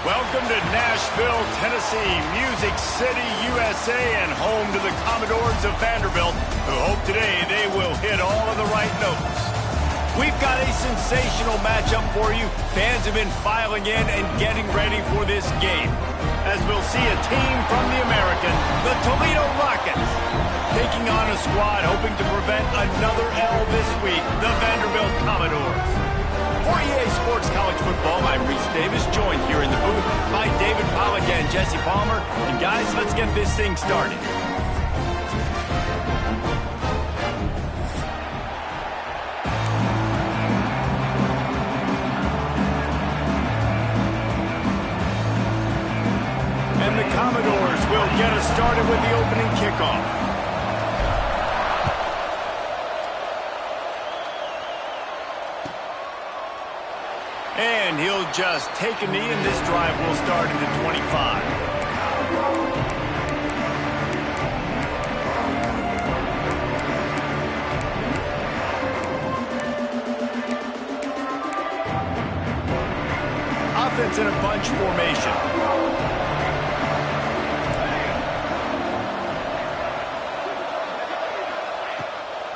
Welcome to Nashville, Tennessee, Music City, USA, and home to the Commodores of Vanderbilt, who hope today they will hit all of the right notes. We've got a sensational matchup for you. Fans have been filing in and getting ready for this game, as we'll see a team from the American, the Toledo Rockets, taking on a squad hoping to prevent another L this week, the Vanderbilt Commodores. For EA Sports College Football, I'm Reese Davis, joined here in the booth by David Pollack and Jesse Palmer. And guys, let's get this thing started. And the Commodores will get us started with the opening kickoff. And he'll just take a knee, and this drive will start at the 25. Offense in a bunch formation.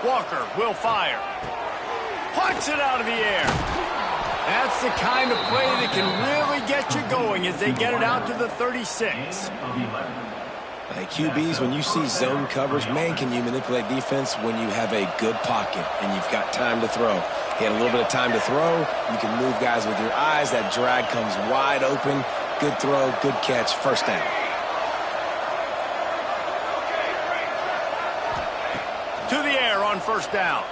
Walker will fire. Punts it out of the air. That's the kind of play that can really get you going as they get it out to the 36. Hey, QBs, when you see zone coverage, man, can you manipulate defense when you have a good pocket and you've got time to throw. He had a little bit of time to throw. You can move guys with your eyes. That drag comes wide open. Good throw, good catch, first down. To the air on first down.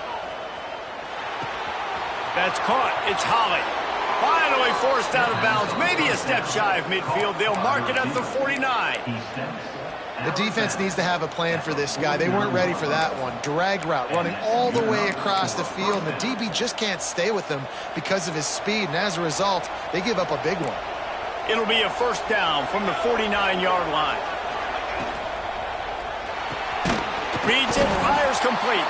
That's caught. It's Holly. Finally forced out of bounds. Maybe a step shy of midfield. They'll mark it at the 49. The defense needs to have a plan for this guy. They weren't ready for that one. Drag route running all the way across the field. And the DB just can't stay with him because of his speed. And as a result, they give up a big one. It'll be a first down from the 49-yard line. Reads it, fires complete.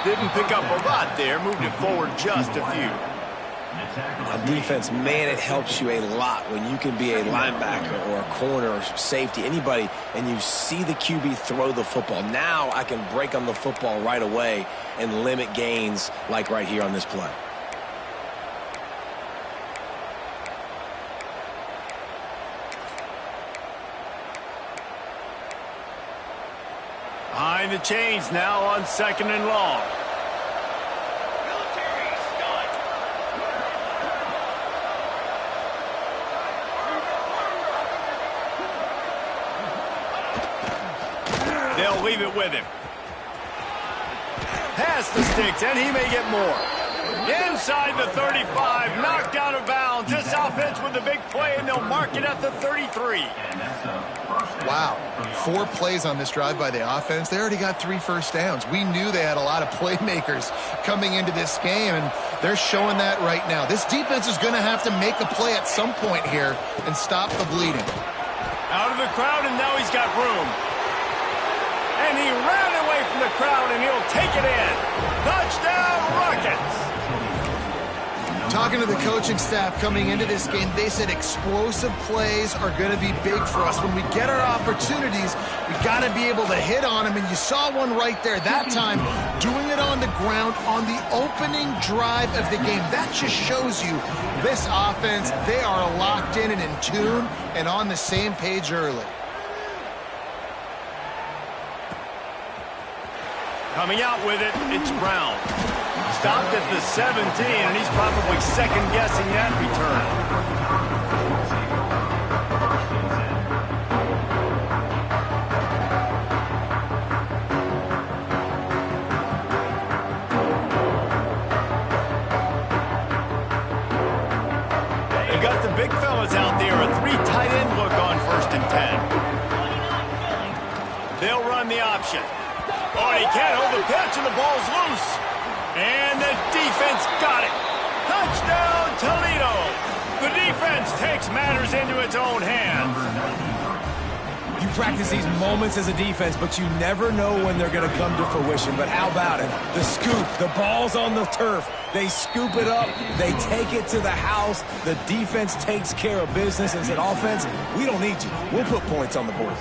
Didn't pick up a lot there, moved it forward just a few. On defense, man, it helps you a lot when you can be a linebacker or a corner or safety, anybody, and you see the QB throw the football. Now I can break on the football right away and limit gains like right here on this play. Behind the chains now on second and long. They'll leave it with him. Past the sticks, and he may get more. Inside the 35, knocked out of bounds. This offense with a big play, and they'll mark it at the 33. Wow, 4 plays on this drive by the offense. They already got 3 first downs. We knew they had a lot of playmakers coming into this game, and they're showing that right now. This defense is going to have to make a play at some point here and stop the bleeding. Out of the crowd, and now he's got room. And he ran away from the crowd, and he'll take it in. Touchdown, Rockets! Talking to the coaching staff coming into this game, they said explosive plays are going to be big for us. When we get our opportunities, we got to be able to hit on them, and you saw one right there. That time, doing it on the ground on the opening drive of the game. That just shows you this offense, they are locked in and in tune and on the same page early. Coming out with it, it's Brown. Stopped at the 17, and he's probably second-guessing that return. They got the big fellas out there, a 3 tight end look on first and 10. They'll run the option. Oh, he can't hold the pitch, and the ball's loose. And the defense got it. Touchdown, Toledo. The defense takes matters into its own hands. You practice these moments as a defense, but you never know when they're going to come to fruition. But how about it? The scoop, the ball's on the turf. They scoop it up. They take it to the house. The defense takes care of business and said, offense, we don't need you. We'll put points on the board.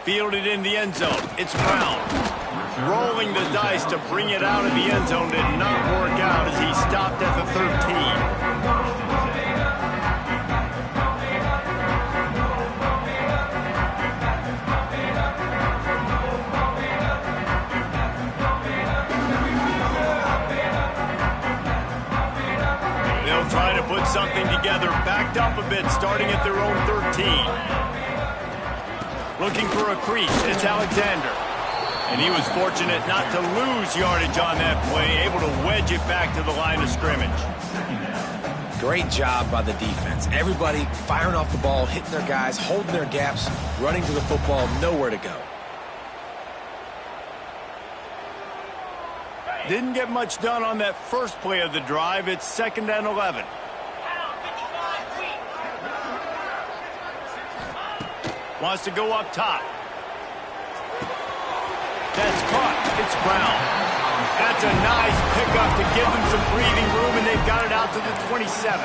Fielded in the end zone. It's Brown. Rolling the dice to bring it out of the end zone did not work out as he stopped at the 13. They'll try to put something together, backed up a bit, starting at their own 13. Looking for a crease, it's Alexander. And he was fortunate not to lose yardage on that play, able to wedge it back to the line of scrimmage. Great job by the defense. Everybody firing off the ball, hitting their guys, holding their gaps, running to the football, nowhere to go. Didn't get much done on that first play of the drive. It's 2nd and 11. Wants to go up top. That's caught. It's Brown. That's a nice pickup to give them some breathing room, and they've got it out to the 27.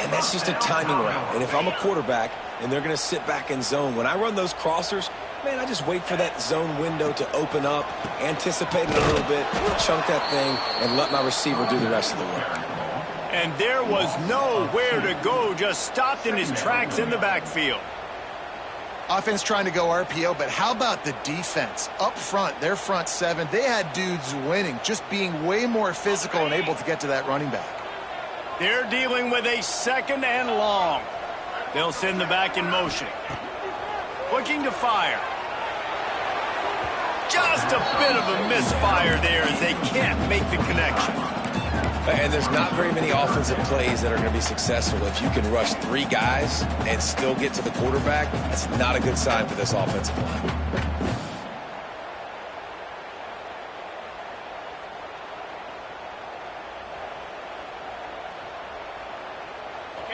And that's just a timing route. And if I'm a quarterback and they're going to sit back in zone, when I run those crossers, man, I just wait for that zone window to open up, anticipate it a little bit, chunk that thing, and let my receiver do the rest of the work. And there was nowhere to go, just stopped in his tracks in the backfield. Offense trying to go RPO, but how about the defense? Up front, their front seven, they had dudes winning, just being way more physical and able to get to that running back. They're dealing with a 2nd and long. They'll send the back in motion. Looking to fire. Just a bit of a misfire there as they can't make the connection. And there's not very many offensive plays that are going to be successful. If you can rush 3 guys and still get to the quarterback, that's not a good sign for this offensive line.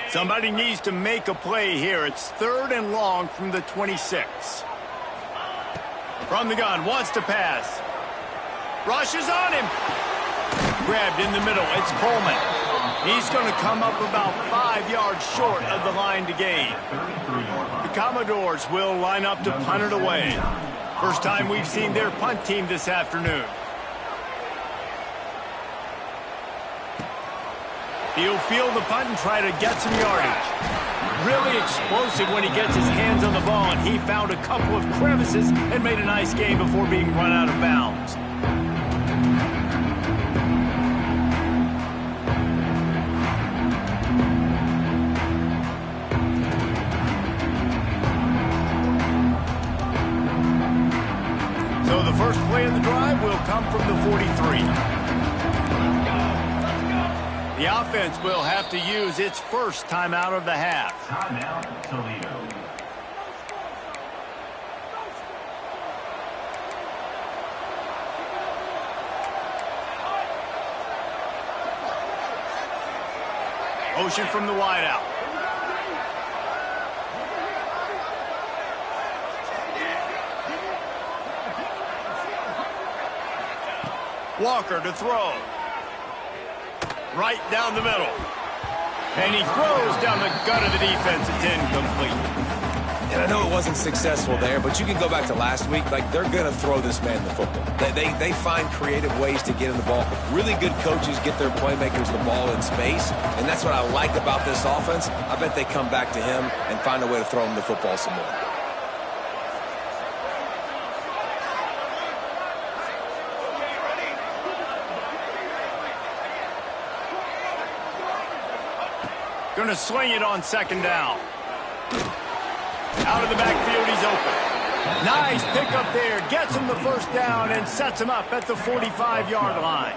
Somebody needs to make a play here. It's 3rd and long from the 26. From the gun, wants to pass. Rushes on him. Grabbed in the middle, it's Coleman. He's going to come up about 5 yards short of the line to gain. The Commodores will line up to punt it away. First time we've seen their punt team this afternoon. He'll field the punt and try to get some yardage. Really explosive when he gets his hands on the ball, and he found a couple of crevices and made a nice game before being run out of bounds. So the first play of the drive will come from the 43. The offense will have to use its first timeout of the half. Timeout, Toledo. Motion from the wideout. Walker to throw. Right down the middle. And he throws down the gut of the defense. It's incomplete. And I know it wasn't successful there, but you can go back to last week. Like, they're going to throw this man the football. They find creative ways to get in the ball. Really good coaches get their playmakers the ball in space, and that's what I like about this offense. I bet they come back to him and find a way to throw him the football some more. Going to swing it on 2nd down. Out of the backfield, he's open. Nice pickup there. Gets him the first down and sets him up at the 45-yard line.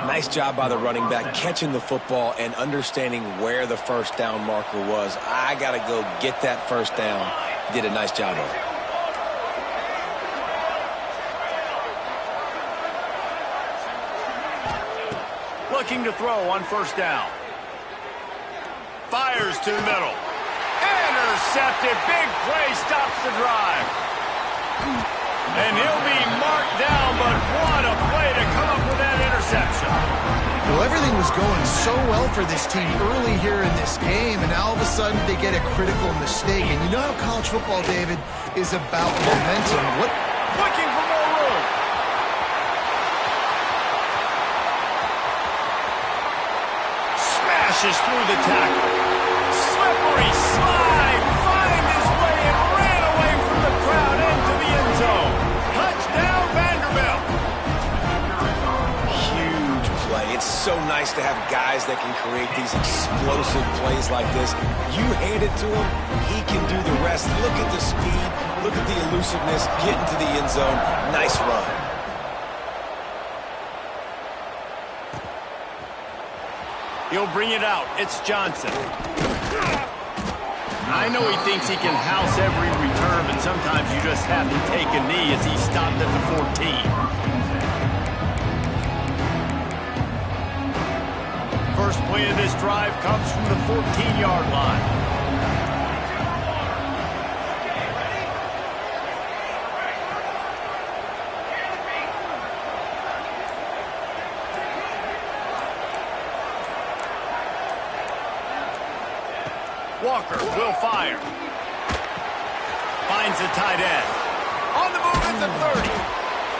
Nice job by the running back, catching the football and understanding where the first down marker was. I got to go get that first down. He did a nice job of it. looking to throw on first down. Fires to the middle. Intercepted. Big play stops the drive. And he'll be marked down, but what a play to come up with that interception. Well, everything was going so well for this team early here in this game, and now all of a sudden they get a critical mistake. And you know how college football, David, is about momentum. Looking for more room. Smashes through the tackle. Slippery slide. Find his way and ran away from the crowd into the end zone. Touchdown, Vanderbilt. Huge play. It's so nice to have guys that can create these explosive plays like this. You hand it to him, he can do the rest. Look at the speed. Look at the elusiveness. Get into the end zone. Nice run. He'll bring it out. It's Johnson. I know he thinks he can house every return, but sometimes you just have to take a knee as he stopped at the 14. First play of this drive comes from the 14-yard line. Walker will fire. Finds the tight end. On the move at the 30.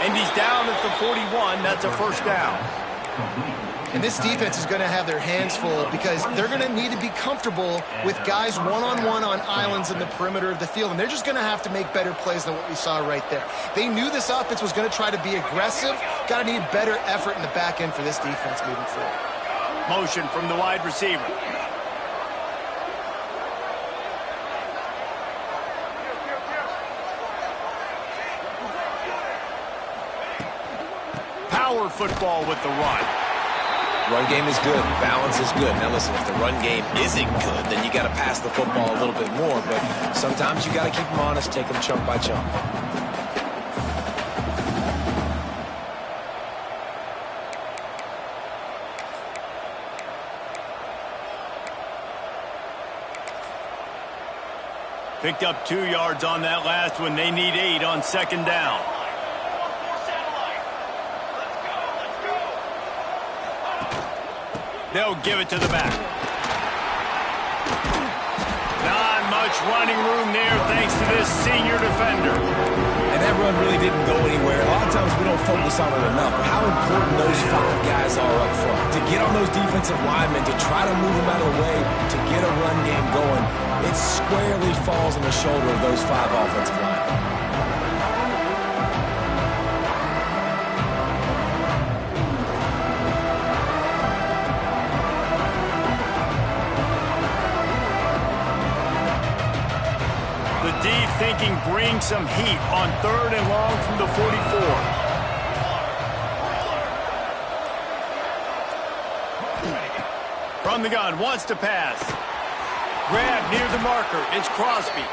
And he's down at the 41. That's a first down. And this defense is going to have their hands full because they're going to need to be comfortable with guys one-on-one on islands in the perimeter of the field. And they're just going to have to make better plays than what we saw right there. They knew this offense was going to try to be aggressive. Got to need better effort in the back end for this defense moving forward. Motion from the wide receiver. Power football with the run. Run game is good. Balance is good. Now listen, if the run game isn't good, then you got to pass the football a little bit more. But sometimes you got to keep them honest, take them chunk by chunk. Picked up 2 yards on that last one. They need 8 on second down. They'll give it to the back. Not much running room there thanks to this senior defender. And that run really didn't go anywhere. A lot of times we don't focus on it enough, but how important those 5 guys are up front. To get on those defensive linemen, to try to move them out of the way, to get a run game going, it squarely falls on the shoulder of those 5 offensive linemen. Thinking bring some heat on 3rd and long from the 44. From the gun, wants to pass. Grab near the marker. It's Crosby.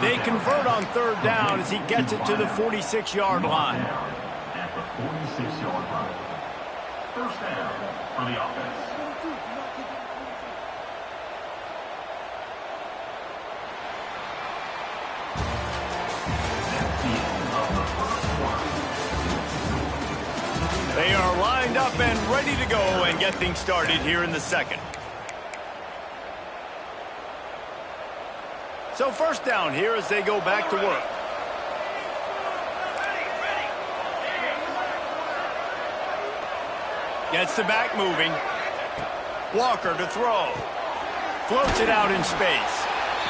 They convert on 3rd down as he gets it to the 46-yard line. At the 46-yard line. First down for the offense. They are lined up and ready to go and get things started here in the second. So first down here as they go back to work. Gets the back moving. Walker to throw. Floats it out in space.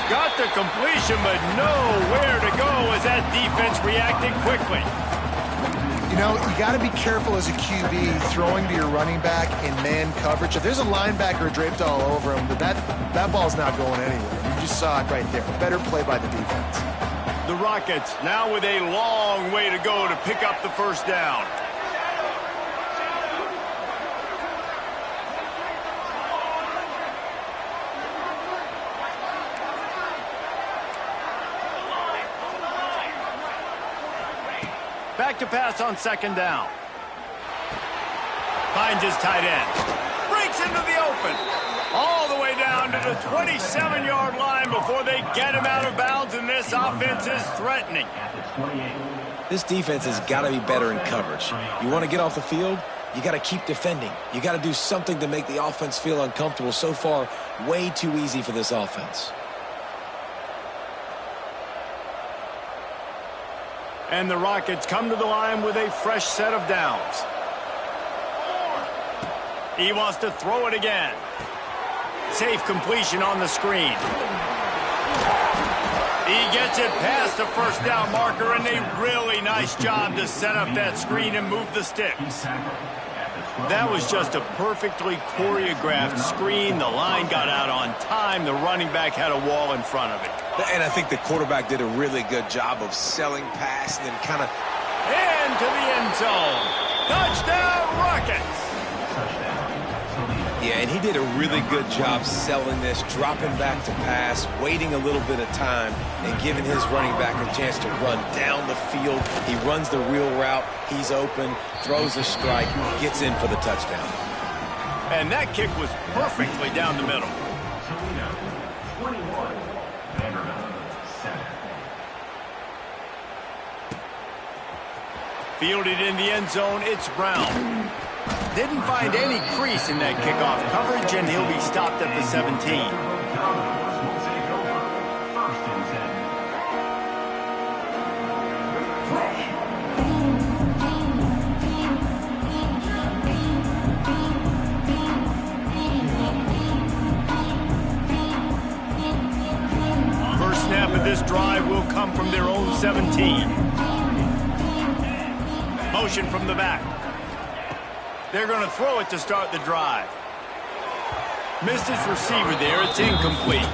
Got the completion, but nowhere to go as that defense reacted quickly. You know, you got to be careful as a QB throwing to your running back in man coverage. If there's a linebacker draped all over him, but that ball's not going anywhere. You just saw it right there. Better play by the defense. The Rockets now with a long way to go to pick up the first down. Back to pass on second down. Finds his tight end. gets into the open. All the way down to the 27-yard line before they get him out of bounds, and this offense is threatening. This defense has got to be better in coverage. You want to get off the field, you got to keep defending. You got to do something to make the offense feel uncomfortable. So far, way too easy for this offense. And the Rockets come to the line with a fresh set of downs. He wants to throw it again. Safe completion on the screen. He gets it past the first down marker, and a really nice job to set up that screen and move the sticks. That was just a perfectly choreographed screen. The line got out on time. The running back had a wall in front of it. And I think the quarterback did a really good job of selling past and then kind of into the end zone. Touchdown, Rockets! Yeah, and he did a really good job selling this, dropping back to pass, waiting a little bit of time, and giving his running back a chance to run down the field. He runs the real route. He's open, throws a strike, gets in for the touchdown. And that kick was perfectly down the middle. Toledo, 21. Vanderbilt, 7. Fielded in the end zone, it's Brown. Didn't find any crease in that kickoff coverage, and he'll be stopped at the 17. Commodores will take over. 1st and 10. First snap of this drive will come from their own 17. Motion from the back. They're going to throw it to start the drive. Missed his receiver there. It's incomplete.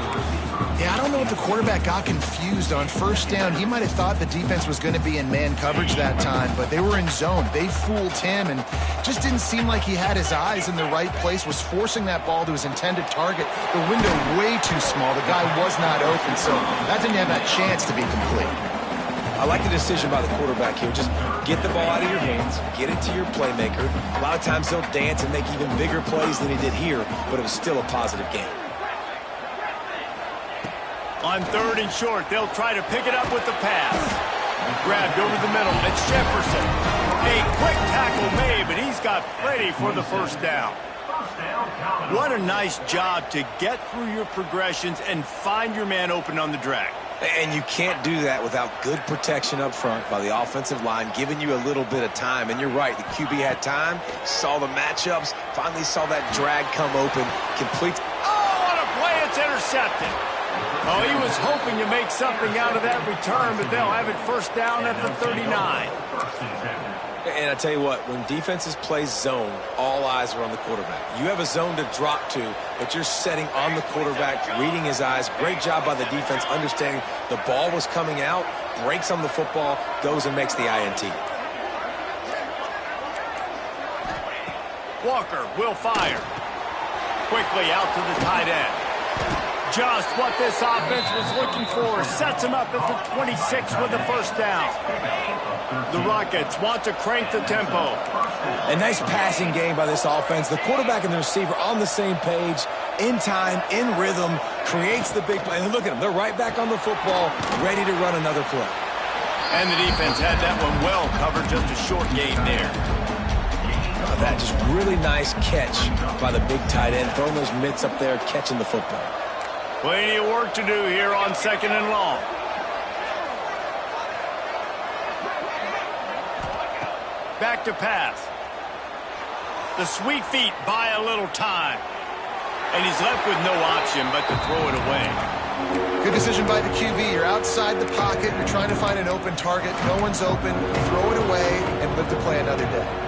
Yeah, I don't know if the quarterback got confused on first down. He might have thought the defense was going to be in man coverage that time, but they were in zone. They fooled him and just didn't seem like he had his eyes in the right place, was forcing that ball to his intended target. The window way too small. The guy was not open, so that didn't have that chance to be complete. I like the decision by the quarterback here. Just get the ball out of your hands, get it to your playmaker. A lot of times he'll dance and make even bigger plays than he did here, but it was still a positive game. On 3rd and short, they'll try to pick it up with the pass. Grabbed over the middle. It's Jefferson. A quick tackle made, but he's got plenty for the first down. What a nice job to get through your progressions and find your man open on the drag. And you can't do that without good protection up front by the offensive line, giving you a little bit of time. And you're right, the QB had time, saw the matchups, finally saw that drag come open, complete. Oh, what a play! It's intercepted. Oh, he was hoping to make something out of that return, but they'll have it first down at the 39. And I tell you what, when defenses play zone, all eyes are on the quarterback. You have a zone to drop to, but you're setting on the quarterback, reading his eyes. Great job by the defense, understanding the ball was coming out, breaks on the football, goes and makes the INT. Walker will fire. Quickly out to the tight end. Just what this offense was looking for. Sets him up at the 26 with the first down. The Rockets want to crank the tempo. A nice passing game by this offense. The quarterback and the receiver on the same page, in time, in rhythm, creates the big play. And look at them. They're right back on the football, ready to run another play. And the defense had that one well covered. Just a short gain there. That just really nice catch by the big tight end, throwing those mitts up there, catching the football. Plenty of work to do here on 2nd and long. Back to pass. The sweet feet buy a little time. And he's left with no option but to throw it away. Good decision by the QB. You're outside the pocket. You're trying to find an open target. No one's open. Throw it away and live to play another day.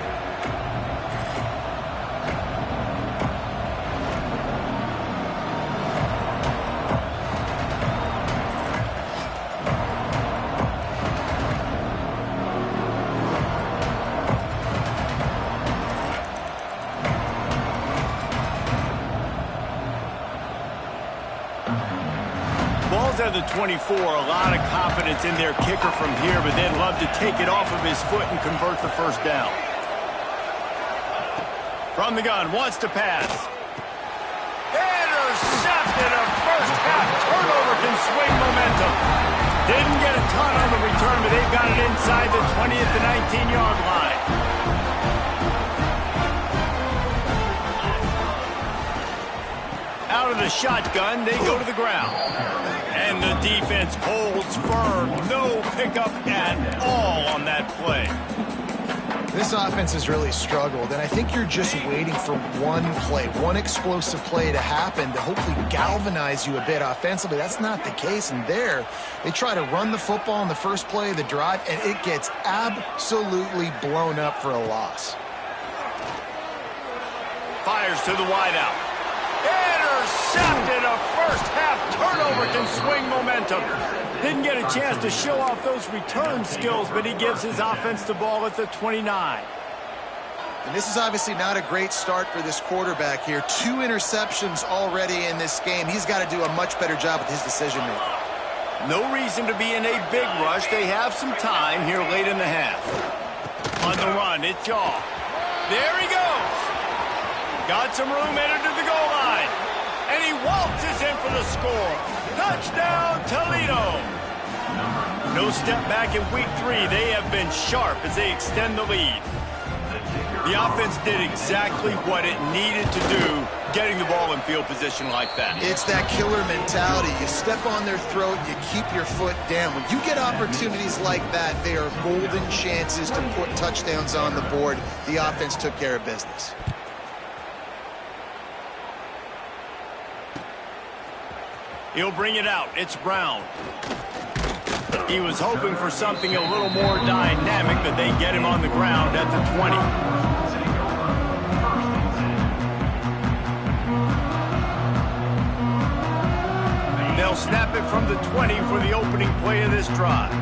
At the 24, a lot of confidence in their kicker from here, but they'd love to take it off of his foot and convert the first down. From the gun, wants to pass. can swing momentum. Didn't get a ton on the return, but they've got it inside the 20 at the 19-yard line. Out of the shotgun, they go to the ground. And the defense holds firm. No pickup at all on that play. This offense has really struggled, and I think you're just waiting for one play, one explosive play to happen to hopefully galvanize you a bit offensively. That's not the case, and there, they try to run the football on the first play of the drive, and it gets absolutely blown up for a loss. Fires to the wideout. Intercepted. A first-half turnover can swing momentum. Didn't get a chance to show off those return skills, but he gives his offense the ball at the 29. And this is obviously not a great start for this quarterback here. 2 interceptions already in this game. He's got to do a much better job with his decision-making. No reason to be in a big rush. They have some time here late in the half. On the run, it's Yaw. There he goes. Got some room headed to the goal line. And he waltzes in for the score. Touchdown, Toledo. No step back in week 3. They have been sharp as they extend the lead. The offense did exactly what it needed to do, getting the ball in field position like that. It's that killer mentality. You step on their throat, you keep your foot down. When you get opportunities like that, they are golden chances to put touchdowns on the board. The offense took care of business. He'll bring it out. It's Brown. He was hoping for something a little more dynamic, but they get him on the ground at the 20. They'll snap it from the 20 for the opening play of this drive.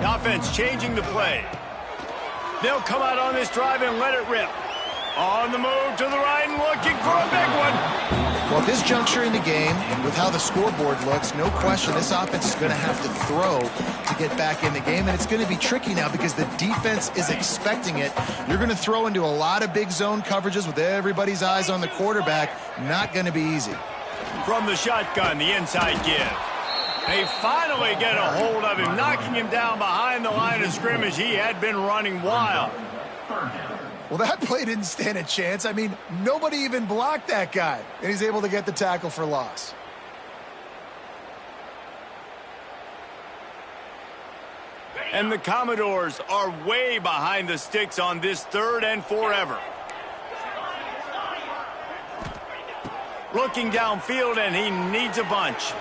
The offense changing the play. They'll come out on this drive and let it rip. On the move to the right and looking for a big one. Well, at this juncture in the game, with how the scoreboard looks, no question this offense is going to have to throw to get back in the game, and it's going to be tricky now because the defense is expecting it. You're going to throw into a lot of big zone coverages with everybody's eyes on the quarterback. Not going to be easy. From the shotgun, the inside give. They finally get a hold of him, knocking him down behind the line of scrimmage. He had been running wild. Well, that play didn't stand a chance. I mean, nobody even blocked that guy, and he's able to get the tackle for loss. And the Commodores are way behind the sticks on this 3rd and forever. Looking downfield, and he needs a bunch.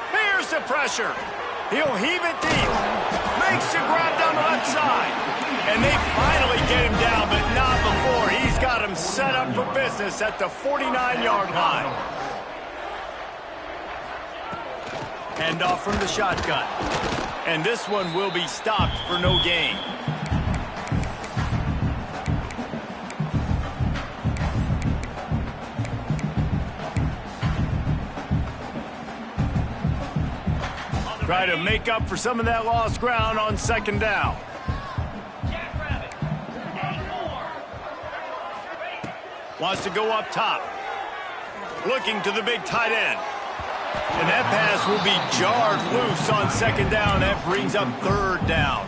Here's the pressure. He'll heave it deep. Makes the grab down the left side. And they finally get him down, but not before. He's got him set up for business at the 49-yard line. Hand off from the shotgun. And this one will be stopped for no gain. Try to make up for some of that lost ground on 2nd down. Wants to go up top. Looking to the big tight end. And that pass will be jarred loose on 2nd down. That brings up 3rd down.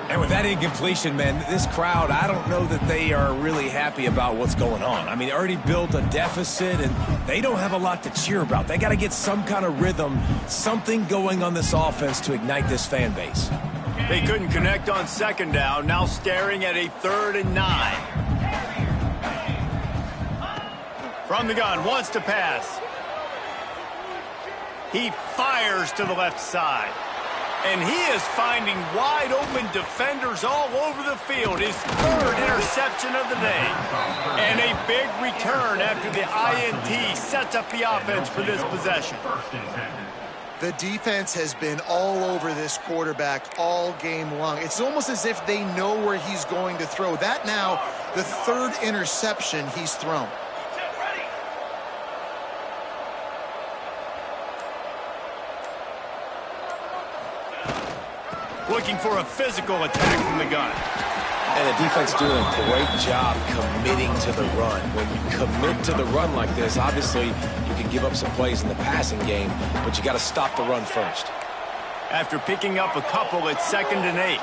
And with that incompletion, man, this crowd, I don't know that they are really happy about what's going on. I mean, they already built a deficit, and they don't have a lot to cheer about. They got to get some kind of rhythm, something going on this offense to ignite this fan base. They couldn't connect on 2nd down, now staring at a 3rd and 9. From the gun, wants to pass. He fires to the left side. And he is finding wide-open defenders all over the field. His 3rd interception of the day. And a big return after the INT sets up the offense for this possession. The defense has been all over this quarterback all game long. It's almost as if they know where he's going to throw. That now, the 3rd interception he's thrown. Looking for a physical attack from the gun. And the defense doing a great job committing to the run. When you commit to the run like this, obviously you to give up some plays in the passing game, but you got to stop the run first. After picking up a couple, it's 2nd and 8.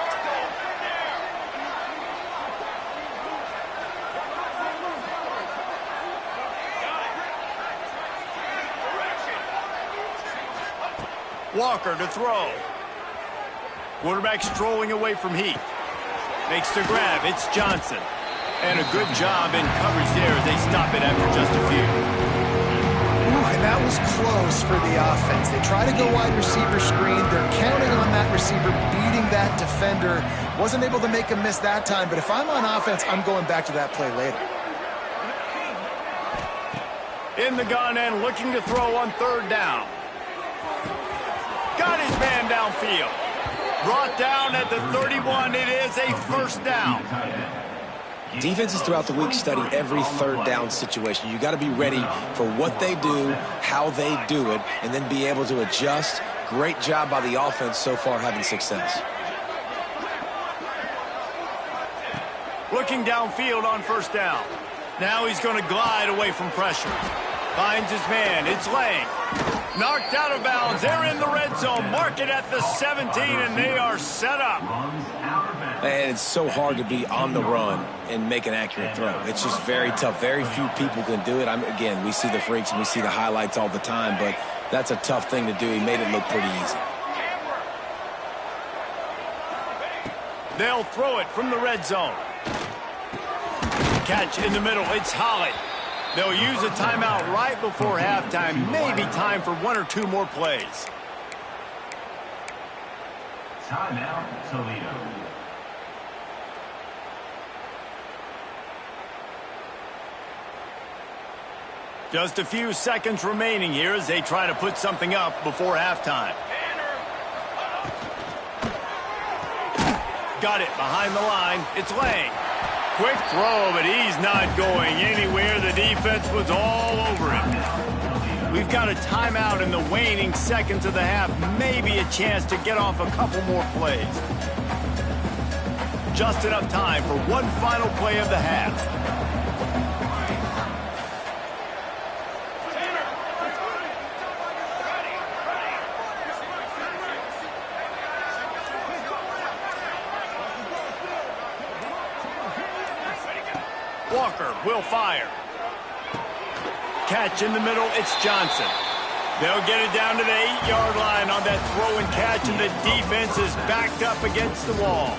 Walker to throw. Quarterback strolling away from Heath. Makes the grab. It's Johnson. And a good job in coverage there as they stop it after just a few. Ooh, and that was close for the offense. They try to go wide receiver screen. They're counting on that receiver beating that defender. Wasn't able to make a miss that time, but if I'm on offense, I'm going back to that play later. In the gun and looking to throw on 3rd down. Got his man downfield. Brought down at the 31. It is a 1st down. Defenses throughout the week study every 3rd down situation. You got to be ready for what they do, how they do it, and then be able to adjust. Great job by the offense so far having success. Looking downfield on 1st down. Now he's going to glide away from pressure. Finds his man. It's Lang. Knocked out of bounds. They're in the red zone. Mark it at the 17, and they are set up. And it's so hard to be on the run and make an accurate throw. It's just very tough. Very few people can do it. Again, we see the freaks and we see the highlights all the time, but that's a tough thing to do. He made it look pretty easy. They'll throw it from the red zone. Catch in the middle. It's Holly. They'll use a timeout right before halftime. Maybe time for 1 or 2 more plays. Timeout, Toledo. Just a few seconds remaining here as they try to put something up before halftime. Got it behind the line. It's Lang. Quick throw, but he's not going anywhere. The defense was all over him. We've got a timeout in the waning seconds of the half. Maybe a chance to get off a couple more plays. Just enough time for one final play of the half. Walker will fire. Catch in the middle, it's Johnson. They'll get it down to the 8-yard line on that throw and catch, and the defense is backed up against the wall.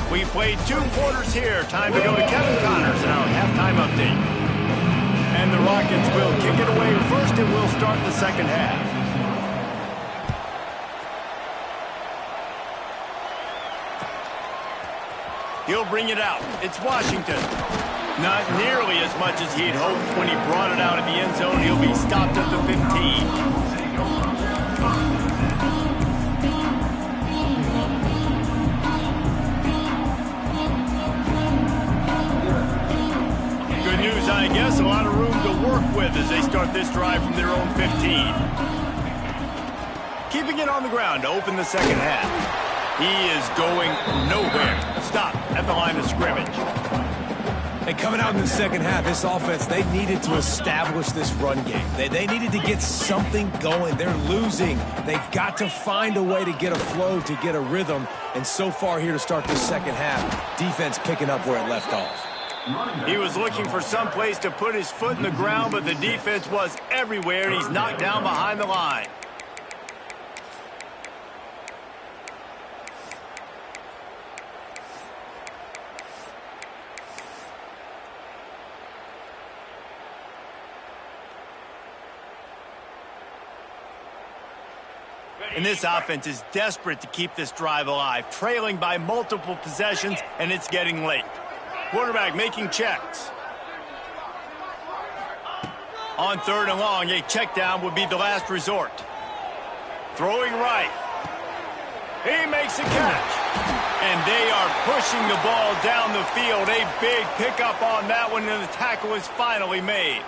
We played 2 quarters here. Time to go to Kevin Connors and our halftime update. And the Rockets will kick it away first, and we'll start the second half. He'll bring it out. It's Washington. Not nearly as much as he'd hoped when he brought it out of the end zone. He'll be stopped at the 15. Good news, I guess. A lot of room to work with as they start this drive from their own 15. Keeping it on the ground to open the second half. He is going nowhere. Stop at the line of scrimmage. And coming out in the second half, this offense, they needed to establish this run game. They needed to get something going. They're losing. They've got to find a way to get a flow, to get a rhythm. And so far here to start this second half, defense picking up where it left off. He was looking for some place to put his foot in the ground, but the defense was everywhere, and he's knocked down behind the line. And this offense is desperate to keep this drive alive, trailing by multiple possessions, and it's getting late. Quarterback making checks. On 3rd and long, a check down would be the last resort. Throwing right. He makes a catch. And they are pushing the ball down the field. A big pickup on that one, and the tackle is finally made.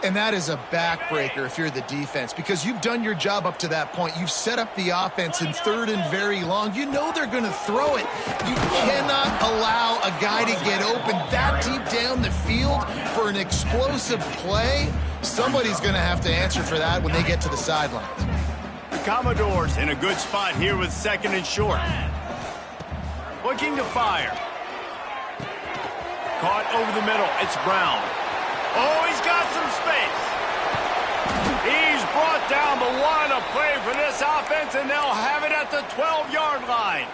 And that is a backbreaker if you're the defense, because you've done your job up to that point. You've set up the offense in 3rd and very long. You know they're going to throw it. You cannot allow a guy to get open that deep down the field for an explosive play. Somebody's going to have to answer for that when they get to the sidelines. The Commodores in a good spot here with 2nd and short. Looking to fire. Caught over the middle. It's Brown. Oh, he's got some space. He's brought down, but what a play for this offense, and they'll have it at the 12-yard line.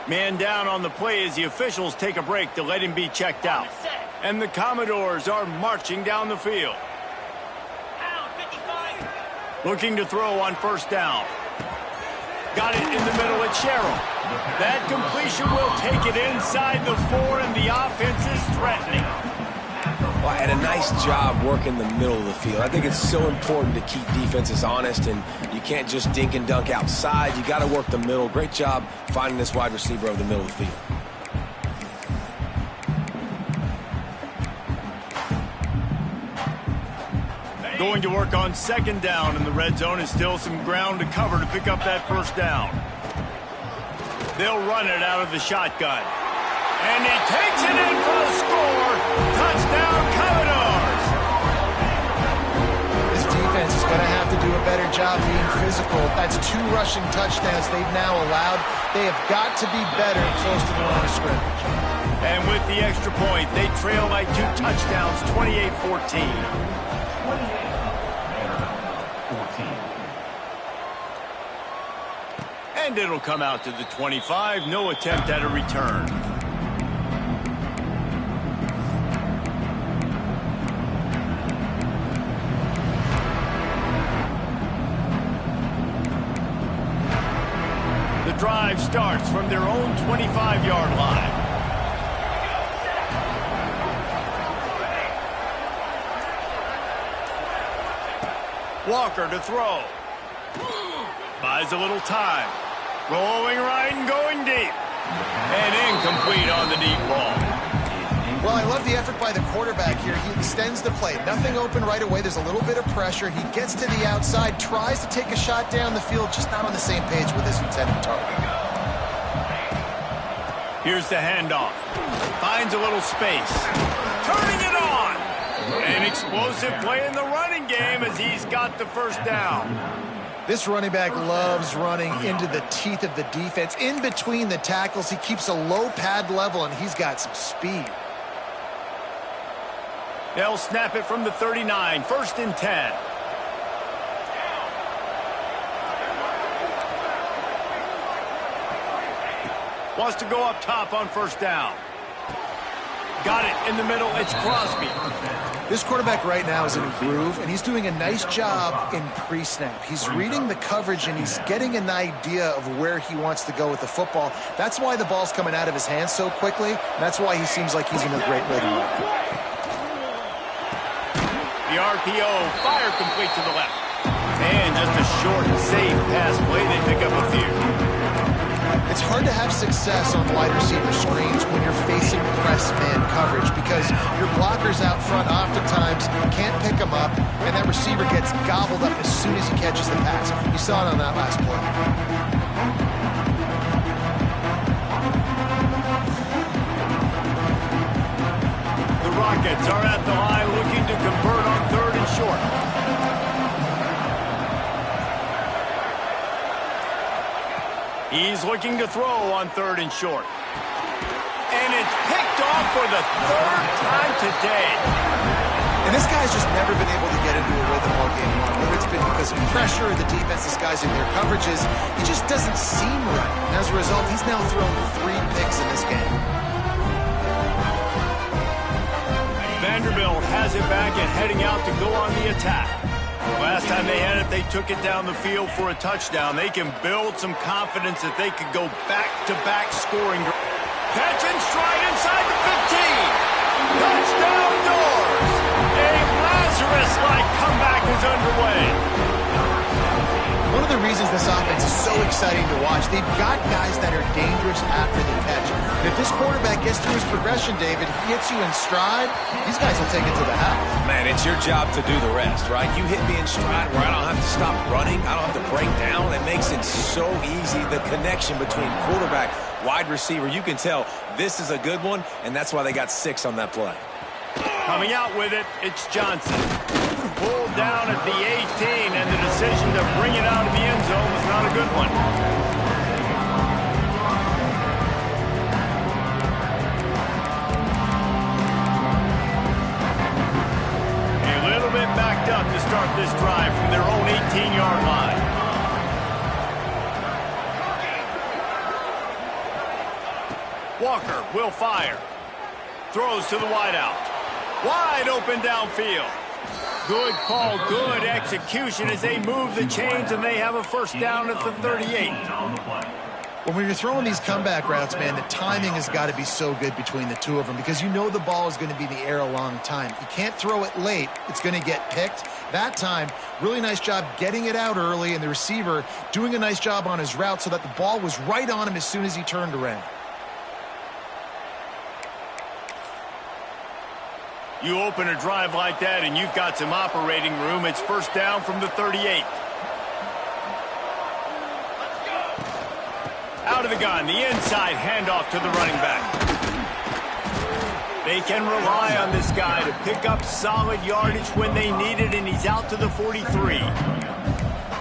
Man down on the play as the officials take a break to let him be checked out. And the Commodores are marching down the field. Looking to throw on 1st down. Got it in the middle at Sherrill. That completion will take it inside the 4, and the offense is threatening. Well, and a nice job working the middle of the field. I think it's so important to keep defenses honest, and you can't just dink and dunk outside. You got to work the middle. Great job finding this wide receiver over the middle of the field. Going to work on 2nd down in the red zone, and still some ground to cover to pick up that 1st down. They'll run it out of the shotgun. And he takes it in for the score. Touchdown, Commodores. This defense is going to have to do a better job being physical. That's 2 rushing touchdowns they've now allowed. They have got to be better close to the line of scrimmage. And with the extra point, they trail by 2 touchdowns, 28-14. And it'll come out to the 25. No attempt at a return. The drive starts from their own 25-yard line. Walker to throw. Buys a little time. Going right and going deep. And incomplete on the deep ball. Well, I love the effort by the quarterback here. He extends the play. Nothing open right away. There's a little bit of pressure. He gets to the outside, tries to take a shot down the field, just not on the same page with his intended target. Here's the handoff. Finds a little space. Turning it on. An explosive play in the running game as he's got the 1st down. This running back loves running into the teeth of the defense. In between the tackles, he keeps a low pad level, and he's got some speed. They'll snap it from the 39, 1st and 10. Wants to go up top on 1st down. Got it in the middle. It's Crosby. This quarterback right now is in a groove, and he's doing a nice job in pre-snap. He's reading the coverage, and he's getting an idea of where he wants to go with the football. That's why the ball's coming out of his hands so quickly, and that's why he seems like he's in a great rhythm. The RPO, fire complete to the left. And just a short, safe pass play. They pick up a few. It's hard to have success on wide receiver screens when you're facing press man coverage because your blockers out front oftentimes can't pick them up, and that receiver gets gobbled up as soon as he catches the pass. You saw it on that last play. The Rockets are at the line looking to convert on 3rd and short. He's looking to throw on 3rd and short. And it's picked off for the 3rd time today. And this guy's just never been able to get into a rhythm all game long. Whether it's been because of pressure or the defense disguising their coverages, he just doesn't seem right. And as a result, he's now thrown 3 picks in this game. Vanderbilt has it back and heading out to go on the attack. Last time they had it, they took it down the field for a touchdown. They can build some confidence that they could go back-to-back scoring. Catch and stride inside the 15. Touchdown Doors. A Lazarus-like comeback is underway. One one of the reasons this offense is so exciting to watch. They've got guys that are dangerous after the catch. And if this quarterback gets through his progression, David, he hits you in stride, these guys will take it to the house. Man, it's your job to do the rest, right? You hit me in stride where I don't have to stop running. I don't have to break down. It makes it so easy. The connection between quarterback, wide receiver, you can tell this is a good one, and that's why they got 6 on that play. Coming out with it, it's Johnson. Pulled down at the 18, and the decision to bring it out of the end zone was not a good one. A little bit backed up to start this drive from their own 18-yard line. Walker will fire. Throws to the wideout. Wide open downfield. Good call, good execution as they move the chains, and they have a first down at the 38. When you're throwing these comeback routes, man, the timing has got to be so good between the two of them because you know the ball is going to be in the air a long time. You can't throw it late. It's going to get picked. That time, really nice job getting it out early, and the receiver doing a nice job on his route so that the ball was right on him as soon as he turned around. You open a drive like that and you've got some operating room. It's first down from the 38. Out of the gun, the inside handoff to the running back. They can rely on this guy to pick up solid yardage when they need it, and he's out to the 43.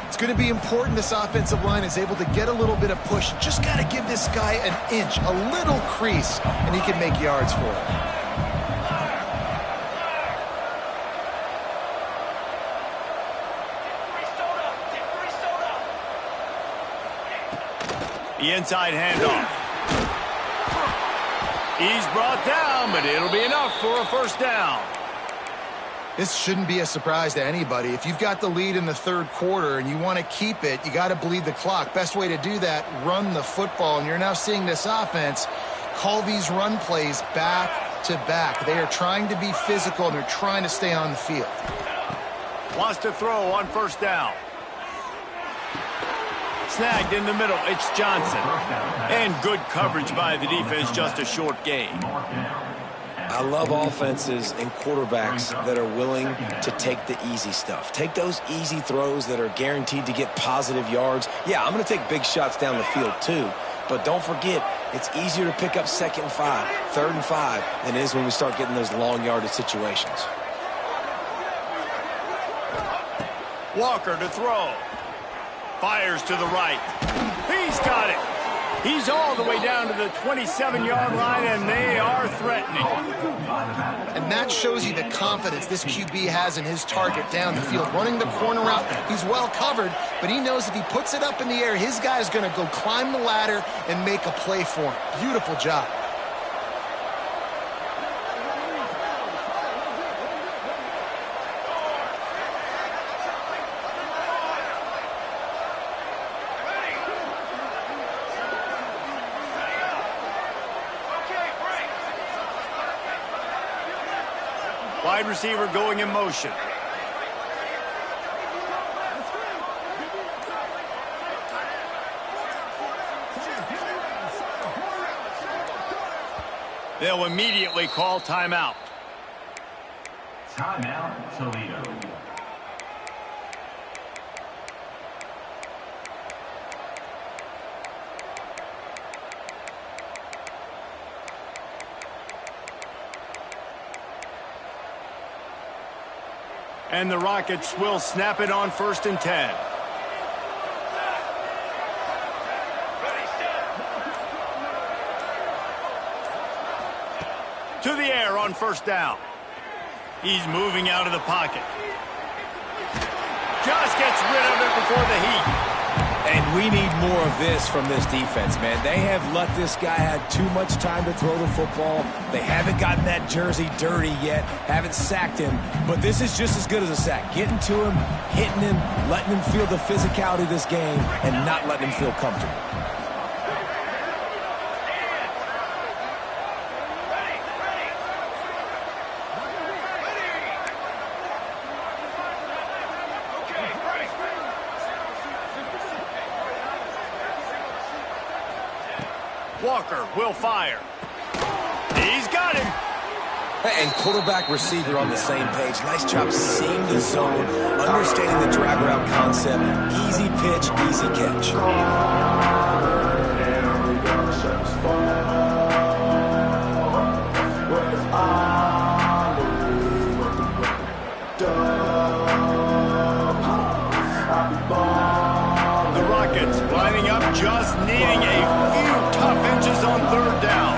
It's going to be important this offensive line is able to get a little bit of push. Just got to give this guy an inch, a little crease, and he can make yards for it. The inside handoff. He's brought down, but it'll be enough for a first down. This shouldn't be a surprise to anybody. If you've got the lead in the third quarter and you want to keep it, you got to bleed the clock. Best way to do that, run the football. And you're now seeing this offense call these run plays back to back. They are trying to be physical, and they're trying to stay on the field. Wants to throw on first down. Snagged in the middle, it's Johnson. And good coverage by the defense, just a short gain. I love offenses and quarterbacks that are willing to take the easy stuff. Take those easy throws that are guaranteed to get positive yards. Yeah, I'm going to take big shots down the field too. But don't forget, it's easier to pick up 2nd and 5, 3rd and 5 than it is when we start getting those long yardage situations. Walker to throw. Fires to the right. He's got it. He's all the way down to the 27-yard line, and they are threatening. And that shows you the confidence this QB has in his target down the field. Running the corner route, he's well covered, but he knows if he puts it up in the air, his guy is going to go climb the ladder and make a play for him. Beautiful job. Wide receiver going in motion. They'll immediately call timeout. Timeout, Toledo. And the Rockets will snap it on 1st and 10. To the air on first down. He's moving out of the pocket. Just gets rid of it before the heat. And we need more of this from this defense, man. They have let this guy have too much time to throw the football. They haven't gotten that jersey dirty yet, haven't sacked him. But this is just as good as a sack. Getting to him, hitting him, letting him feel the physicality of this game, and not letting him feel comfortable. Walker will fire. He's got him. And quarterback receiver on the same page. Nice job seeing the zone, understanding the drag route concept. Easy pitch, easy catch. The Rockets lining up, just needing a few tough inches on third down.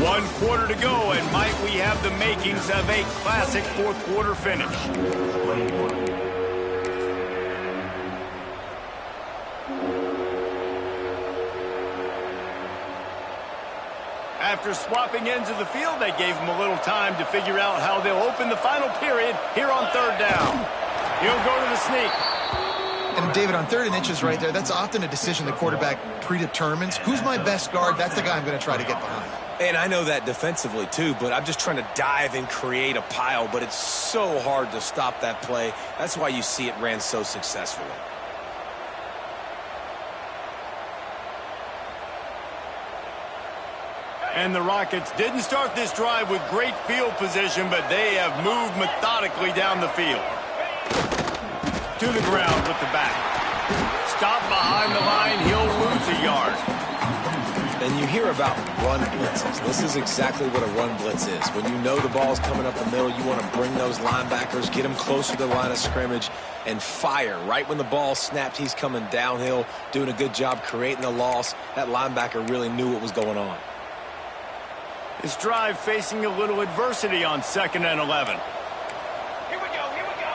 One quarter to go, and might we have the makings of a classic fourth quarter finish. After swapping ends of the field, they gave him a little time to figure out how they'll open the final period here on third down. He'll go to the sneak. And David, on 3rd and inches right there, that's often a decision the quarterback predetermines. Who's my best guard? That's the guy I'm going to try to get behind. And I know that defensively too, but I'm just trying to dive and create a pile, but it's so hard to stop that play. That's why you see it ran so successfully. And the Rockets didn't start this drive with great field position, but they have moved methodically down the field. To the ground with the back. Stop behind the line, he'll lose a yard. And you hear about run blitzes. This is exactly what a run blitz is. When you know the ball's coming up the middle, you want to bring those linebackers, get them closer to the line of scrimmage, and fire. Right when the ball snapped, he's coming downhill, doing a good job creating the loss. That linebacker really knew what was going on. This drive facing a little adversity on 2nd and 11. Here we go, here we go.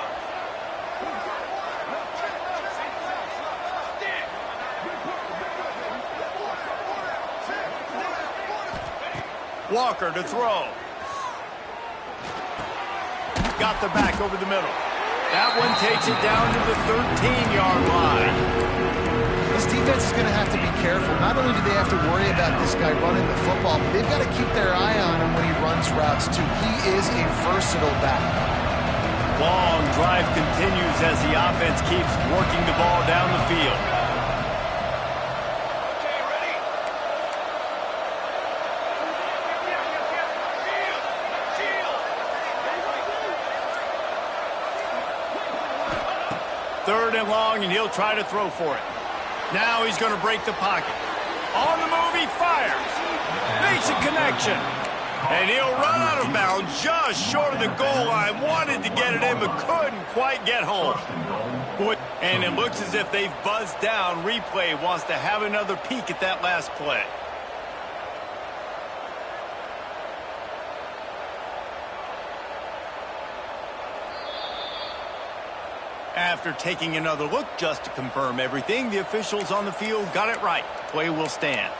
Walker to throw. Got the back over the middle. That one takes it down to the 13-yard line. This defense is going to have to be careful. Not only do they have to worry about this guy running the football, but they've got to keep their eye on him when he runs routes, too. He is a versatile back. Long drive continues as the offense keeps working the ball down the field. Okay, ready? Shield! 3rd and long, and he'll try to throw for it. Now he's going to break the pocket. On the move, he fires. Makes a connection. And he'll run out of bounds just short of the goal line. Wanted to get it in, but couldn't quite get home. And it looks as if they've buzzed down. Replay wants to have another peek at that last play. After taking another look just to confirm everything, the officials on the field got it right. Play will stand.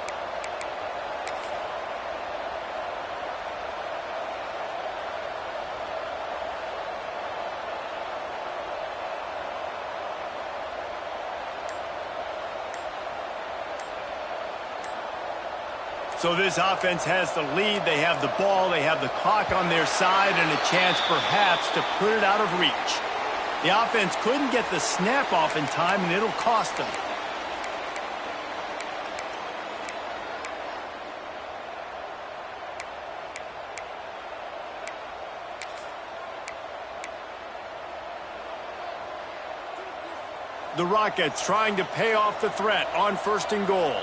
So this offense has the lead. They have the ball. They have the clock on their side and a chance perhaps to put it out of reach. The offense couldn't get the snap off in time, and it'll cost them. The Rockets trying to pay off the threat on 1st and goal.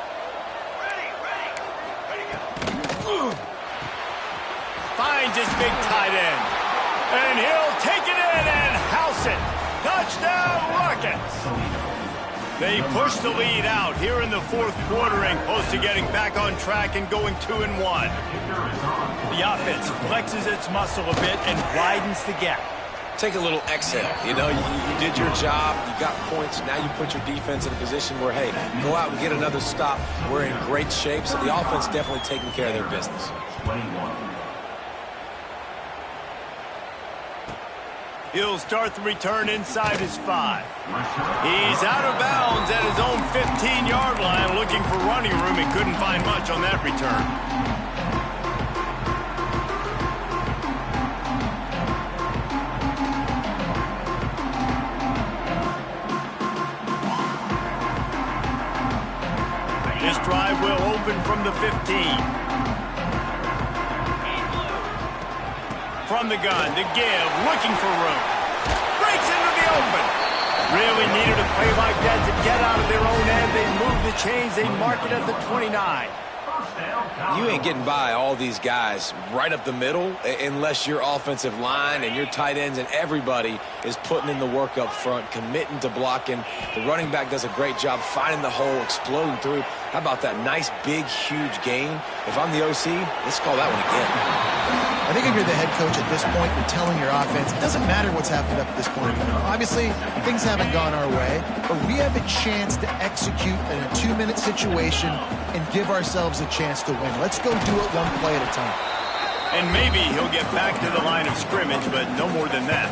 Finds his big tight end. And he'll take it in and house it. Touchdown, Rockets. They push the lead out here in the 4th quarter and close to getting back on track and going 2-1. The offense flexes its muscle a bit and widens the gap. Take a little exhale. You know, you did your job. You got points. Now you put your defense in a position where, hey, go out and get another stop. We're in great shape, so the offense definitely taking care of their business. He'll start the return inside his 5. He's out of bounds at his own 15-yard line, looking for running room and couldn't find much on that return. drive will open from the 15. From the gun, the give, looking for room. Breaks into the open. Really needed a play like that to get out of their own end. They move the chains. They mark it at the 29. You ain't getting by all these guys right up the middle unless your offensive line and your tight ends and everybody is putting in the work up front, committing to blocking. The running back does a great job finding the hole, exploding through. How about that nice, big, huge gain? If I'm the OC, let's call that one again. I think if you're the head coach at this point, you're telling your offense, it doesn't matter what's happened up to this point. Obviously, things haven't gone our way, but we have a chance to execute in a 2-minute situation and give ourselves a chance to win. Let's go do it one play at a time. And maybe he'll get back to the line of scrimmage, but no more than that.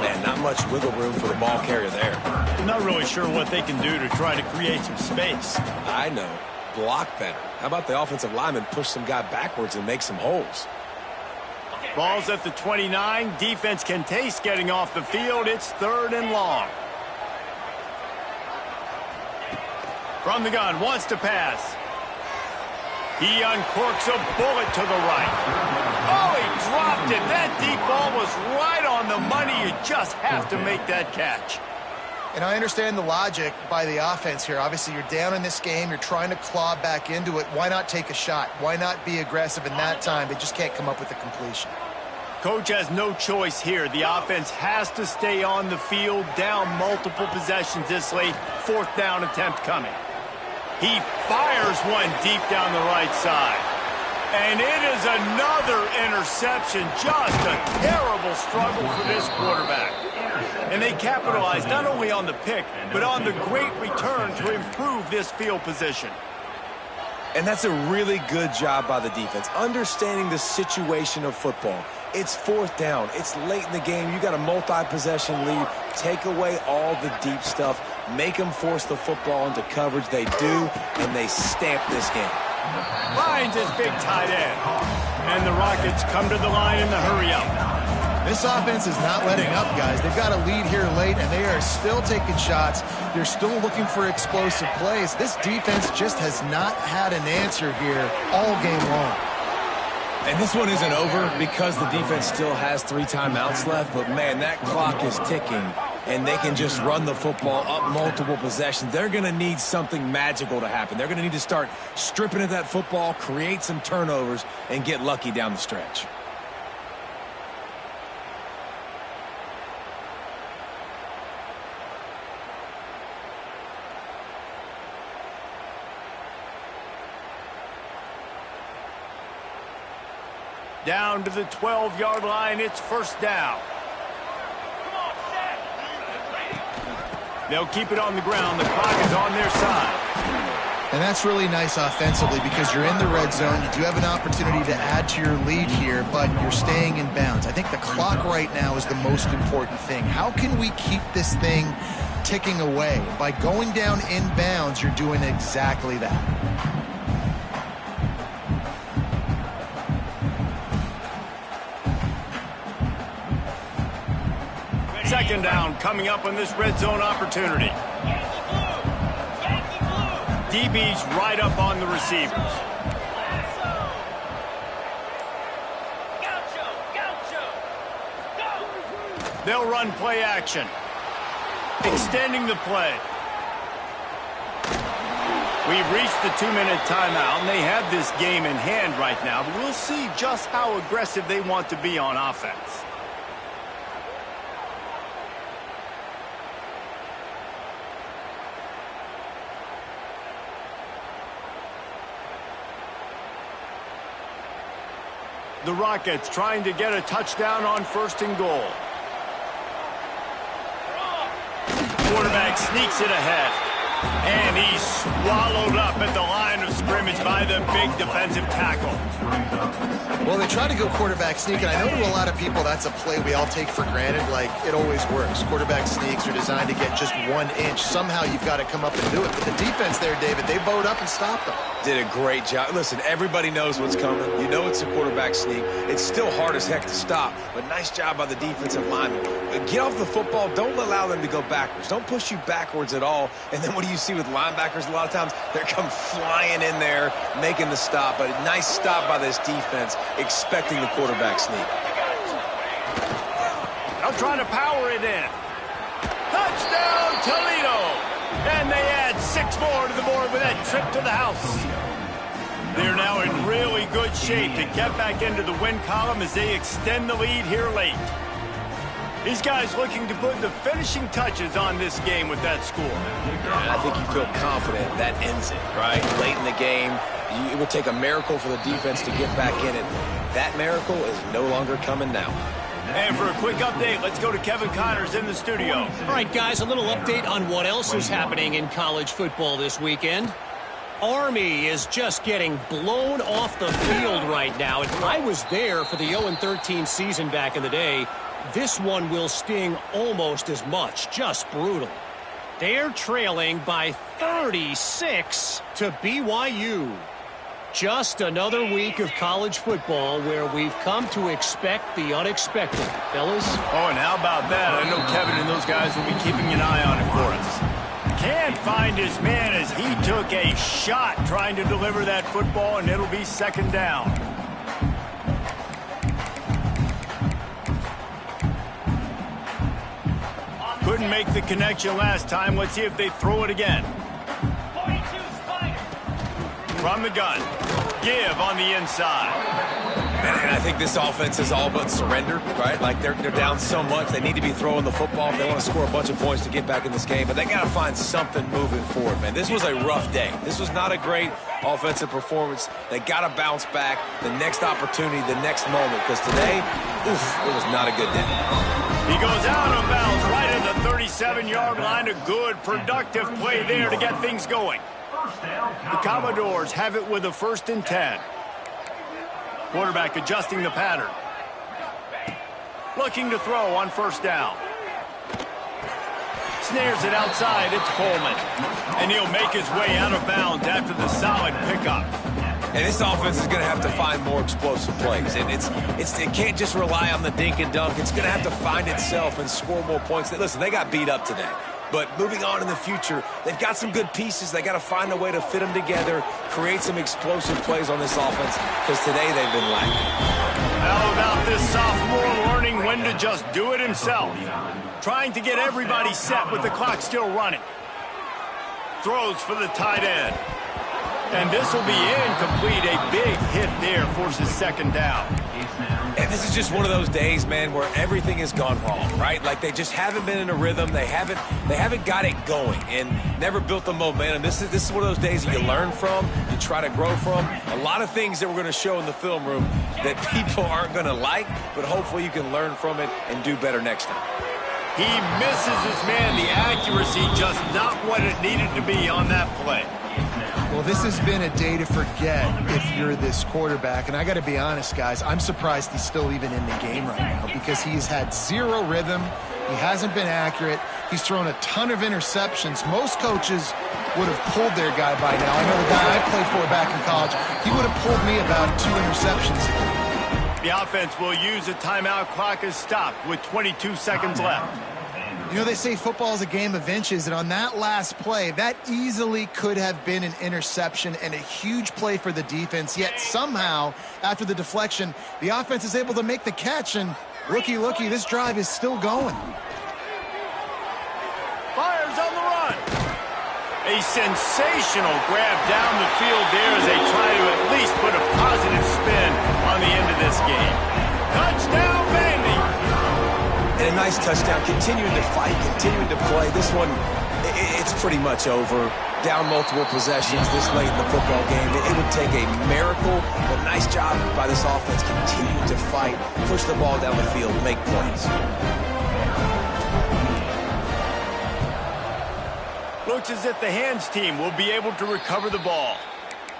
Man, not much wiggle room for the ball carrier there. I'm not really sure what they can do to try to create some space. I know. Block better. How about the offensive lineman push some guy backwards and make some holes? Ball's at the 29. Defense can taste getting off the field. It's 3rd and long. From the gun, wants to pass. He uncorks a bullet to the right. Oh, he dropped it. That deep ball was right on the money. You just have to make that catch. And I understand the logic by the offense here. Obviously, you're down in this game. You're trying to claw back into it. Why not take a shot? Why not be aggressive in that time? They just can't come up with a completion. Coach has no choice here. The offense has to stay on the field, down multiple possessions this late. 4th down attempt coming. He fires one deep down the right side. And it is another interception. Just a terrible struggle for this quarterback. And they capitalized not only on the pick, but on the great return to improve this field position. And that's a really good job by the defense, understanding the situation of football. It's 4th down. It's late in the game. You got a multi-possession lead. Take away all the deep stuff. Make them force the football into coverage. They do, and they stamp this game. Finds his big tight end. And the Rockets come to the line in the hurry-up. This offense is not letting up, guys. They've got a lead here late, and they are still taking shots. They're still looking for explosive plays. This defense just has not had an answer here all game long. And this one isn't over because the defense still has 3 timeouts left, but, man, that clock is ticking, and they can just run the football up multiple possessions. They're going to need something magical to happen. They're going to need to start stripping at that football, create some turnovers, and get lucky down the stretch. Down to the 12-yard line, it's 1st down. They'll keep it on the ground. The clock is on their side. And that's really nice offensively because you're in the red zone. You do have an opportunity to add to your lead here, but you're staying in bounds. I think the clock right now is the most important thing. How can we keep this thing ticking away? By going down in bounds, you're doing exactly that. 2nd down coming up on this red zone opportunity. DB's right up on the receivers. They'll run play action. Extending the play. We've reached the 2-minute timeout, and they have this game in hand right now, but we'll see just how aggressive they want to be on offense. The Rockets trying to get a touchdown on 1st and goal. Quarterback sneaks it ahead. And he's swallowed up at the line of scrimmage by the big defensive tackle. Well, they try to go quarterback sneak, and I know to a lot of people that's a play we all take for granted, like it always works. Quarterback sneaks are designed to get just 1 inch. Somehow you've got to come up and do it. But the defense there, David, they bowed up and stopped them. Did a great job. Listen, everybody knows what's coming. You know it's a quarterback sneak. It's still hard as heck to stop, but nice job by the defensive lineman. Get off the football. Don't allow them to go backwards. Don't push you backwards at all. And then what you see with linebackers a lot of times? They come flying in there, making the stop. But a nice stop by this defense, expecting the quarterback sneak. Now trying to power it in. Touchdown, Toledo! And they add 6 more to the board with that trip to the house. They're now in really good shape to get back into the win column as they extend the lead here late. These guys looking to put the finishing touches on this game with that score. And I think you feel confident that ends it, right? Late in the game, it would take a miracle for the defense to get back in it. That miracle is no longer coming now. And for a quick update, let's go to Kevin Connors in the studio. All right, guys, a little update on what else is happening in college football this weekend. Army is just getting blown off the field right now. And I was there for the 0-13 season back in the day. This one will sting almost as much. Just brutal. They're trailing by 36 to BYU. Just another week of college football where we've come to expect the unexpected, fellas. Oh, and how about that? I know Kevin and those guys will be keeping an eye on it for us. Can't find his man as he took a shot trying to deliver that football, and it'll be second down. Couldn't make the connection last time. Let's see if they throw it again. From the gun. Give on the inside. And I think this offense is all but surrendered, right? Like they're down so much, they need to be throwing the football if they want to score a bunch of points to get back in this game. But they got to find something moving forward, man. This was a rough day. This was not a great offensive performance. They got to bounce back the next opportunity, the next moment. Because today, oof, it was not a good day. He goes out of bounds right at the 37-yard line. A good, productive play there to get things going. The Commodores have it with a 1st and 10. Quarterback adjusting the pattern. Looking to throw on 1st down. Snares it outside. It's Coleman. And he'll make his way out of bounds after the solid pickup. And this offense is going to have to find more explosive plays. And it can't just rely on the dink and dunk. It's going to have to find itself and score more points. Listen, they got beat up today. But moving on in the future, they've got some good pieces. They got to find a way to fit them together, create some explosive plays on this offense, because today they've been lacking. How about this sophomore learning when to just do it himself? Trying to get everybody set with the clock still running. Throws for the tight end. And this will be incomplete. A big hit there forces 2nd down. And this is just one of those days, man, where everything has gone wrong, right? Like they just haven't been in a rhythm. They haven't got it going and never built the momentum. This is one of those days that you learn from, you try to grow from. A lot of things that we're going to show in the film room that people aren't going to like, but hopefully you can learn from it and do better next time. He misses his man. The accuracy just not what it needed to be on that play. Well, this has been a day to forget if you're this quarterback. And I got to be honest, guys, I'm surprised he's still even in the game right now because he's had 0 rhythm. He hasn't been accurate. He's thrown a ton of interceptions. Most coaches would have pulled their guy by now. I know the guy I played for back in college, he would have pulled me about 2 interceptions ago. The offense will use a timeout. Clock is stopped with 22 seconds left. You know, they say football is a game of inches, and on that last play, that easily could have been an interception and a huge play for the defense, yet somehow, after the deflection, the offense is able to make the catch, and looky, this drive is still going. Fires on the run. A sensational grab down the field there as they try to at least put a positive spin on the end of this game. Touchdown, Vandy. And a nice touchdown, continuing to fight, continuing to play. This one, it's pretty much over. Down multiple possessions this late in the football game. It would take a miracle, but nice job by this offense continuing to fight, push the ball down the field, make plays. Looks as if the hands team will be able to recover the ball.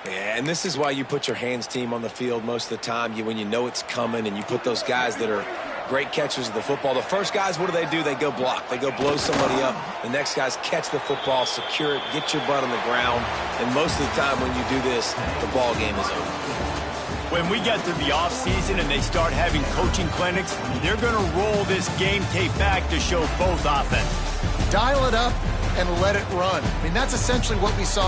Yeah, and this is why you put your hands team on the field most of the time. When you know it's coming and you put those guys that are great catchers of the football. The first guys, what do? They go block. They go blow somebody up. The next guys catch the football, secure it, get your butt on the ground. And most of the time when you do this, the ball game is over. When we get to the offseason and they start having coaching clinics, they're going to roll this game tape back to show both offenses. dial it up and let it run. I mean, that's essentially what we saw